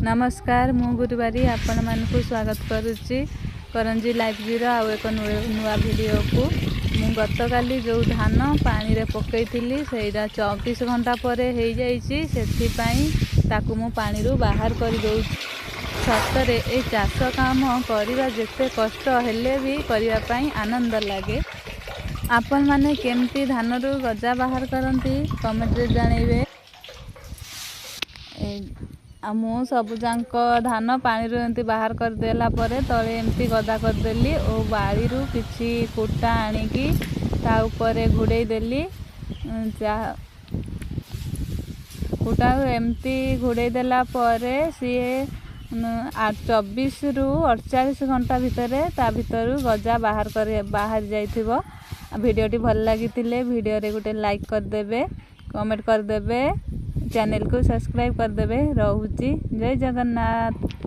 नमस्कार मु गुरुवारी आपण मानकु स्वागत करुच्ची करंजी लाइफ जीरो आउ एक नुआ वीडियो को मु गतकाली जो धान पानी रे पकईथिली सेटा 24 घंटा पर हो जाइछि सेथिपाई ताकू मु पानी रू बाहर कर दउ। सतरे ए चाष काम करबा जेते कष्ट हेले भी करबा पई आनंद लागे। आपण माने केमती धान रू गजा बाहर करंती कमेंट रे जानेबे। मु सबुजाक धान पानी रू एमती बाहर कर देला परे तले एमती गदा कर देली और बाड़ी रू किछि कुटा आनिकी ता ऊपर घुड़े देली। कुटा एमती घुड़े देला परे सीए 24 रू 48 घंटा भितर ता भितर गजा बाहर जाइथिबो। वीडियोटी भल लागितिले वीडियो रे गुटे लाइक कर देबे, कमेंट कर देबे, चैनल को सब्सक्राइब कर देबे। रहूची जय जगन्नाथ।